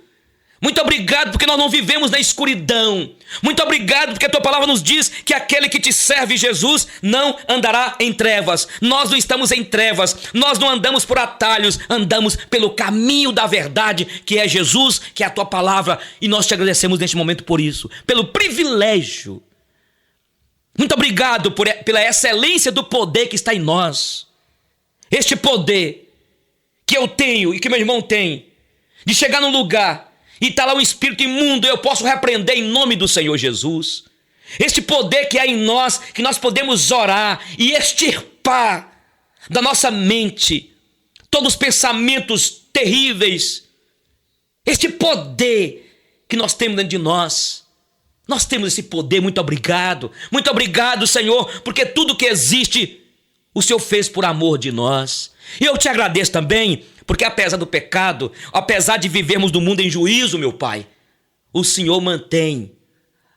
Muito obrigado porque nós não vivemos na escuridão. Muito obrigado porque a tua palavra nos diz que aquele que te serve, Jesus, não andará em trevas. Nós não estamos em trevas, nós não andamos por atalhos, andamos pelo caminho da verdade, que é Jesus, que é a tua palavra, e nós te agradecemos neste momento por isso, pelo privilégio. Muito obrigado pela excelência do poder que está em nós. Este poder que eu tenho e que meu irmão tem, de chegar num lugar e está lá um espírito imundo, eu posso repreender em nome do Senhor Jesus. Este poder que há em nós, que nós podemos orar e extirpar da nossa mente todos os pensamentos terríveis. Este poder que nós temos dentro de nós. Nós temos esse poder, muito obrigado. Muito obrigado, Senhor, porque tudo que existe, o Senhor fez por amor de nós. E eu te agradeço também, porque apesar do pecado, apesar de vivermos no mundo em juízo, meu Pai, o Senhor mantém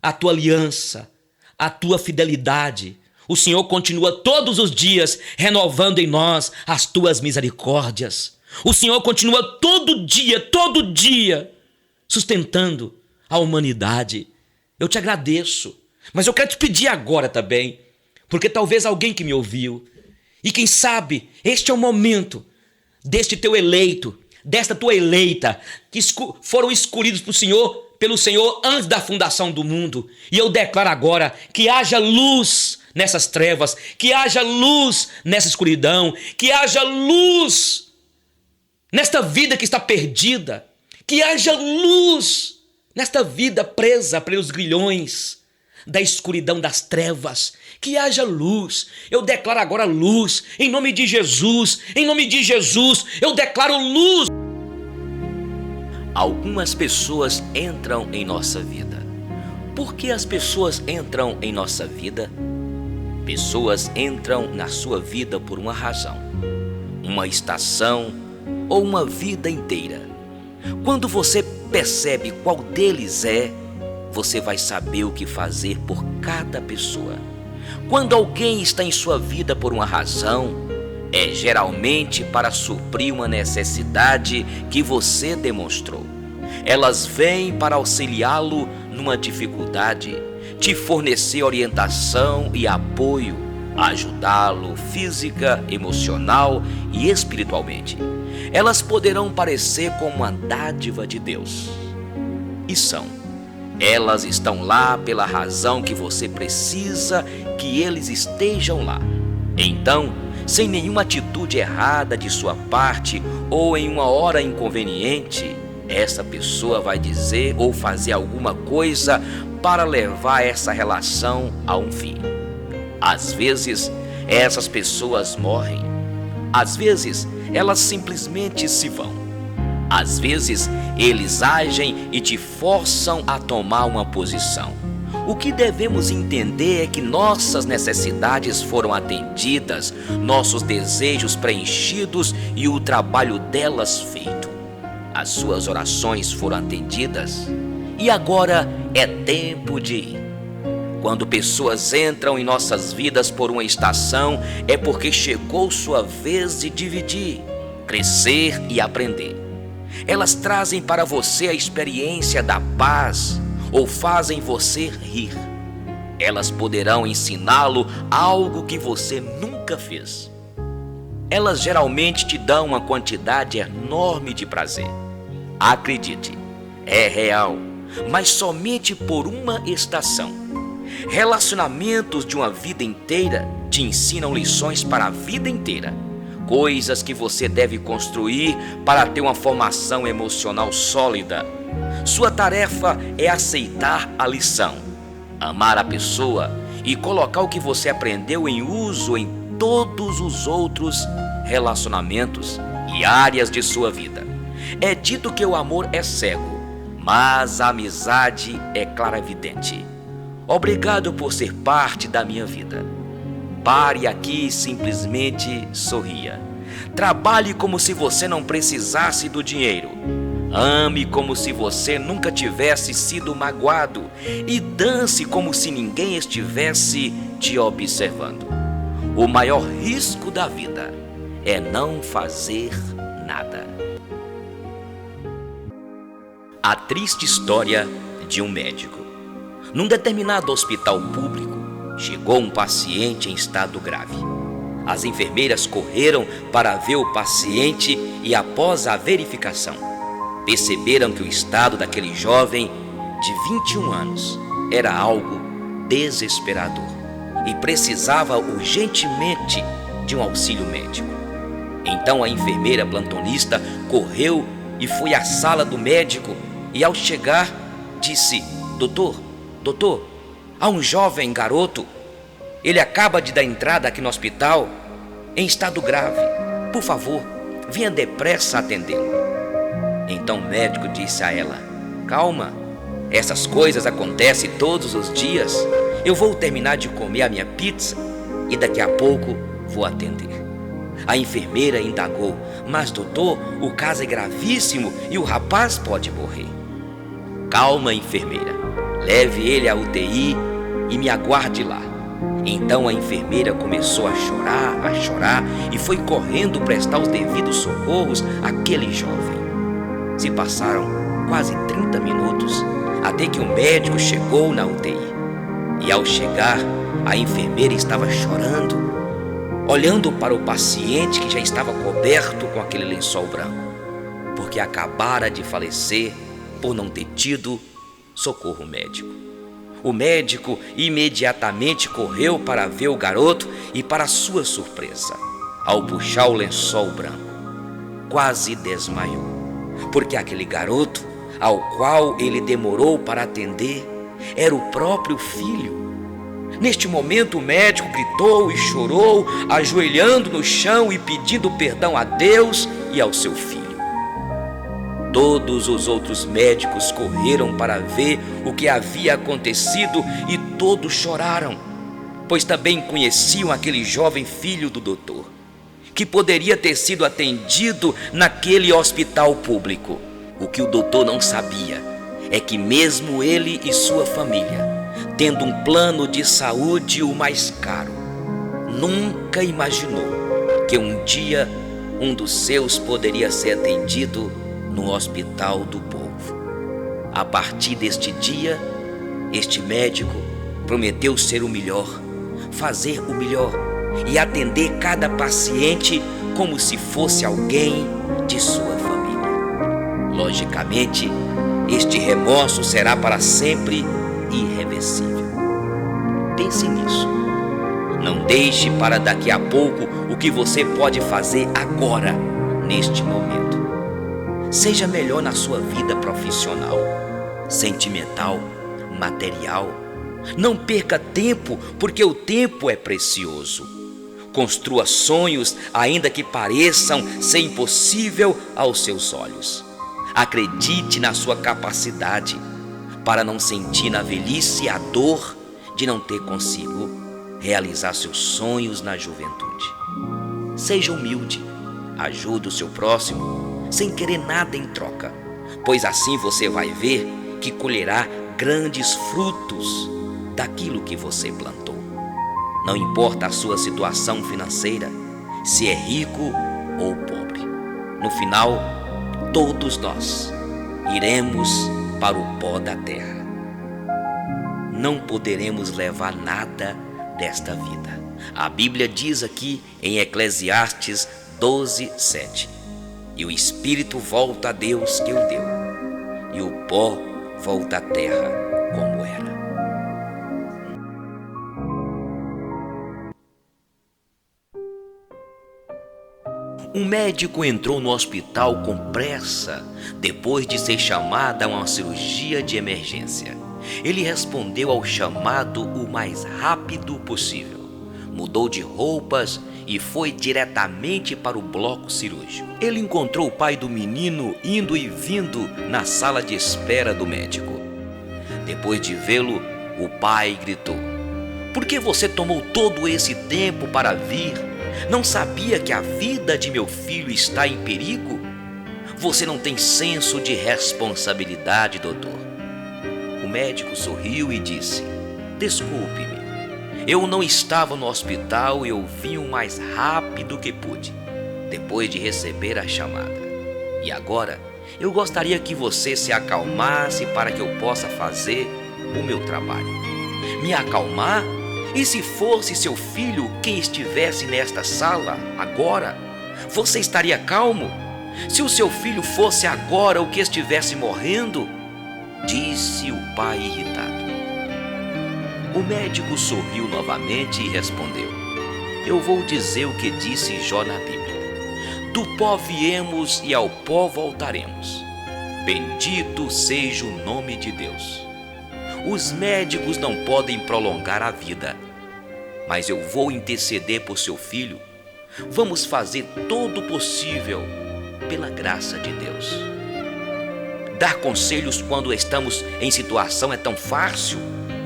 a tua aliança, a tua fidelidade. O Senhor continua todos os dias renovando em nós as tuas misericórdias. O Senhor continua todo dia, sustentando a humanidade. Eu te agradeço, mas eu quero te pedir agora também, porque talvez alguém que me ouviu, e quem sabe este é o momento deste teu eleito, desta tua eleita, que foram escolhidos pelo Senhor antes da fundação do mundo. E eu declaro agora que haja luz nessas trevas, que haja luz nessa escuridão, que haja luz nesta vida que está perdida, que haja luz nesta vida presa pelos grilhões da escuridão das trevas, que haja luz. Eu declaro agora luz, em nome de Jesus, eu declaro luz. Algumas pessoas entram em nossa vida. Por que as pessoas entram em nossa vida? Pessoas entram na sua vida por uma razão, uma estação ou uma vida inteira. Quando você percebe qual deles é, você vai saber o que fazer por cada pessoa. Quando alguém está em sua vida por uma razão, é geralmente para suprir uma necessidade que você demonstrou. Elas vêm para auxiliá-lo numa dificuldade, te fornecer orientação e apoio, ajudá-lo física, emocional e espiritualmente. Elas poderão parecer como uma dádiva de Deus. E são. Elas estão lá pela razão que você precisa que eles estejam lá. Então, sem nenhuma atitude errada de sua parte ou em uma hora inconveniente, essa pessoa vai dizer ou fazer alguma coisa para levar essa relação a um fim. Às vezes, essas pessoas morrem. Às vezes, elas simplesmente se vão. Às vezes, eles agem e te forçam a tomar uma posição. O que devemos entender é que nossas necessidades foram atendidas, nossos desejos preenchidos e o trabalho delas feito. As suas orações foram atendidas e agora é tempo de ir. Quando pessoas entram em nossas vidas por uma estação, é porque chegou sua vez de dividir, crescer e aprender. Elas trazem para você a experiência da paz ou fazem você rir. Elas poderão ensiná-lo algo que você nunca fez. Elas geralmente te dão uma quantidade enorme de prazer. Acredite, é real, mas somente por uma estação. Relacionamentos de uma vida inteira te ensinam lições para a vida inteira. Coisas que você deve construir para ter uma formação emocional sólida. Sua tarefa é aceitar a lição, amar a pessoa e colocar o que você aprendeu em uso em todos os outros relacionamentos e áreas de sua vida. É dito que o amor é cego, mas a amizade é clarividente. Obrigado por ser parte da minha vida. Pare aqui e simplesmente sorria. Trabalhe como se você não precisasse do dinheiro. Ame como se você nunca tivesse sido magoado. E dance como se ninguém estivesse te observando. O maior risco da vida é não fazer nada. A triste história de um médico. Num determinado hospital público, chegou um paciente em estado grave. As enfermeiras correram para ver o paciente e, após a verificação, perceberam que o estado daquele jovem de 21 anos era algo desesperador e precisava urgentemente de um auxílio médico. Então a enfermeira plantonista correu e foi à sala do médico e, ao chegar, disse: Doutor, há um jovem garoto. Ele acaba de dar entrada aqui no hospital em estado grave. Por favor, venha depressa atendê-lo. Então o médico disse a ela: Calma, essas coisas acontecem todos os dias. Eu vou terminar de comer a minha pizza e daqui a pouco vou atender. A enfermeira indagou: Mas doutor, o caso é gravíssimo e o rapaz pode morrer. Calma, enfermeira. Leve ele à UTI e me aguarde lá. Então a enfermeira começou a chorar e foi correndo prestar os devidos socorros àquele jovem. Se passaram quase 30 minutos até que o médico chegou na UTI. E ao chegar, a enfermeira estava chorando, olhando para o paciente que já estava coberto com aquele lençol branco, porque acabara de falecer por não ter tido socorro médico. O médico imediatamente correu para ver o garoto e, para sua surpresa, ao puxar o lençol branco, quase desmaiou, porque aquele garoto, ao qual ele demorou para atender, era o próprio filho. Neste momento, o médico gritou e chorou, ajoelhando no chão e pedindo perdão a Deus e ao seu filho. Todos os outros médicos correram para ver o que havia acontecido e todos choraram, pois também conheciam aquele jovem filho do doutor, que poderia ter sido atendido naquele hospital público. O que o doutor não sabia é que mesmo ele e sua família, tendo um plano de saúde o mais caro, nunca imaginou que um dia um dos seus poderia ser atendido no Hospital do Povo. A partir deste dia, este médico prometeu ser o melhor, fazer o melhor e atender cada paciente como se fosse alguém de sua família. Logicamente, este remorso será para sempre irreversível. Pense nisso. Não deixe para daqui a pouco o que você pode fazer agora, neste momento. Seja melhor na sua vida profissional, sentimental, material. Não perca tempo, porque o tempo é precioso. Construa sonhos, ainda que pareçam ser impossível aos seus olhos. Acredite na sua capacidade, para não sentir na velhice a dor de não ter consigo realizar seus sonhos na juventude. Seja humilde, ajude o seu próximo, sem querer nada em troca, pois assim você vai ver que colherá grandes frutos daquilo que você plantou. Não importa a sua situação financeira, se é rico ou pobre. No final, todos nós iremos para o pó da terra. Não poderemos levar nada desta vida. A Bíblia diz aqui em Eclesiastes 12:7: e o espírito volta a Deus que o deu, e o pó volta à terra como era. Um médico entrou no hospital com pressa depois de ser chamado a uma cirurgia de emergência. Ele respondeu ao chamado o mais rápido possível. Mudou de roupas e foi diretamente para o bloco cirúrgico. Ele encontrou o pai do menino indo e vindo na sala de espera do médico. Depois de vê-lo, o pai gritou: "Por que você tomou todo esse tempo para vir? Não sabia que a vida de meu filho está em perigo? Você não tem senso de responsabilidade, doutor." O médico sorriu e disse: "Desculpe-me, eu não estava no hospital e eu vim o mais rápido que pude, depois de receber a chamada. E agora, eu gostaria que você se acalmasse para que eu possa fazer o meu trabalho." "Me acalmar? E se fosse seu filho quem estivesse nesta sala agora, você estaria calmo? Se o seu filho fosse agora o que estivesse morrendo?" disse o pai irritado. O médico sorriu novamente e respondeu: "Eu vou dizer o que disse Jó na Bíblia: do pó viemos e ao pó voltaremos. Bendito seja o nome de Deus. Os médicos não podem prolongar a vida, mas eu vou interceder por seu filho. Vamos fazer todo o possível pela graça de Deus." "Dar conselhos quando estamos em situação é tão fácil",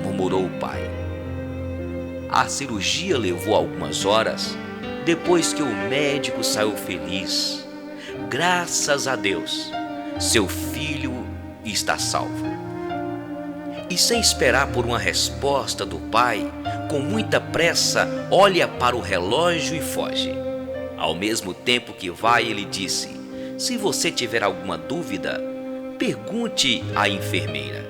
murmurou o pai. A cirurgia levou algumas horas, depois que o médico saiu feliz. "Graças a Deus, seu filho está salvo." E sem esperar por uma resposta do pai, com muita pressa, olha para o relógio e foge. Ao mesmo tempo que vai, ele disse: "Se você tiver alguma dúvida, pergunte à enfermeira."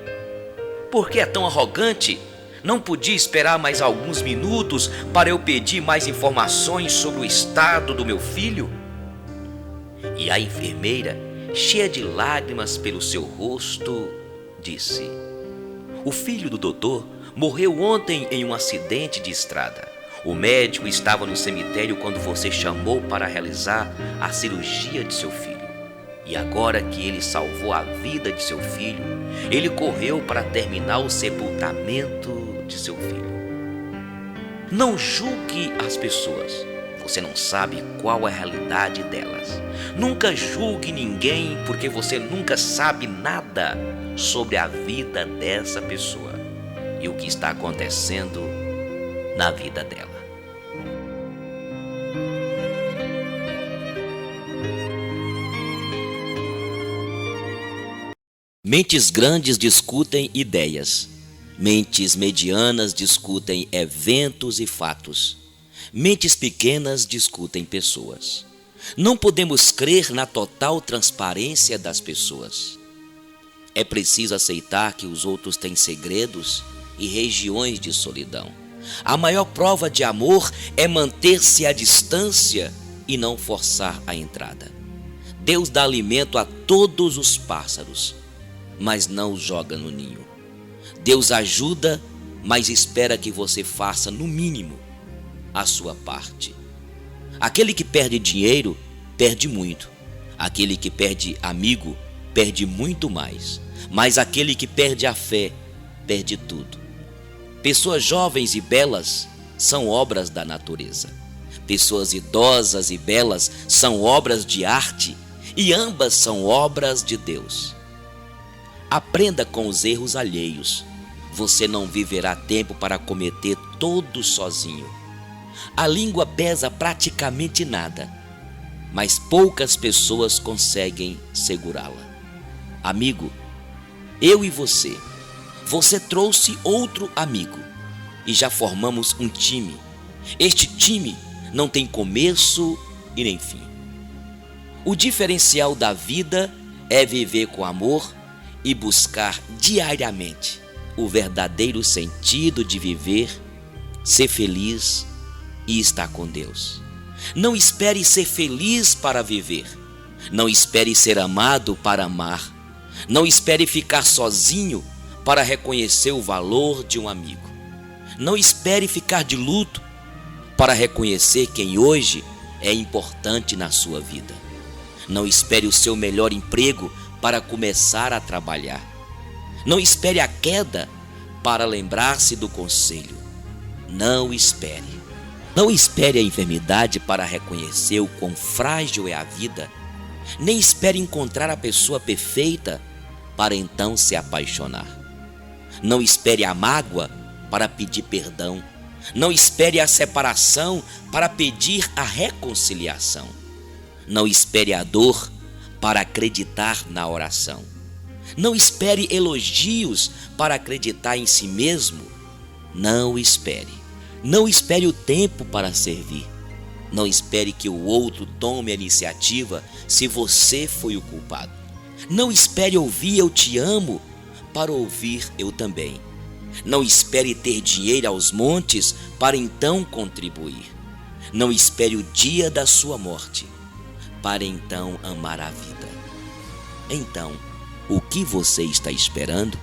"Por que é tão arrogante? Não podia esperar mais alguns minutos para eu pedir mais informações sobre o estado do meu filho?" E a enfermeira, cheia de lágrimas pelo seu rosto, disse: "O filho do doutor morreu ontem em um acidente de estrada. O médico estava no cemitério quando você chamou para realizar a cirurgia de seu filho. E agora que ele salvou a vida de seu filho, ele correu para terminar o sepultamento de seu filho." Não julgue as pessoas. Você não sabe qual é a realidade delas. Nunca julgue ninguém, porque você nunca sabe nada sobre a vida dessa pessoa e o que está acontecendo na vida dela. Mentes grandes discutem ideias. Mentes medianas discutem eventos e fatos. Mentes pequenas discutem pessoas. Não podemos crer na total transparência das pessoas. É preciso aceitar que os outros têm segredos e regiões de solidão. A maior prova de amor é manter-se à distância e não forçar a entrada. Deus dá alimento a todos os pássaros, mas não os joga no ninho. Deus ajuda, mas espera que você faça, no mínimo, a sua parte. Aquele que perde dinheiro, perde muito. Aquele que perde amigo, perde muito mais. Mas aquele que perde a fé, perde tudo. Pessoas jovens e belas são obras da natureza. Pessoas idosas e belas são obras de arte, e ambas são obras de Deus. Aprenda com os erros alheios. Você não viverá tempo para cometer todos sozinho. A língua pesa praticamente nada, mas poucas pessoas conseguem segurá-la. Amigo, eu e você trouxe outro amigo e já formamos um time. Este time não tem começo e nem fim. O diferencial da vida é viver com amor e buscar diariamente o verdadeiro sentido de viver, ser feliz e estar com Deus. Não espere ser feliz para viver. Não espere ser amado para amar. Não espere ficar sozinho para reconhecer o valor de um amigo. Não espere ficar de luto para reconhecer quem hoje é importante na sua vida. Não espere o seu melhor emprego para começar a trabalhar. Não espere a queda para lembrar-se do conselho. Não espere. Não espere a enfermidade para reconhecer o quão frágil é a vida. Nem espere encontrar a pessoa perfeita para então se apaixonar. Não espere a mágoa para pedir perdão. Não espere a separação para pedir a reconciliação. Não espere a dor para acreditar na oração. Não espere elogios para acreditar em si mesmo. Não espere. Não espere o tempo para servir. Não espere que o outro tome a iniciativa se você foi o culpado. Não espere ouvir "eu te amo" para ouvir "eu também". Não espere ter dinheiro aos montes para então contribuir. Não espere o dia da sua morte para então amar a vida. Então, o que você está esperando?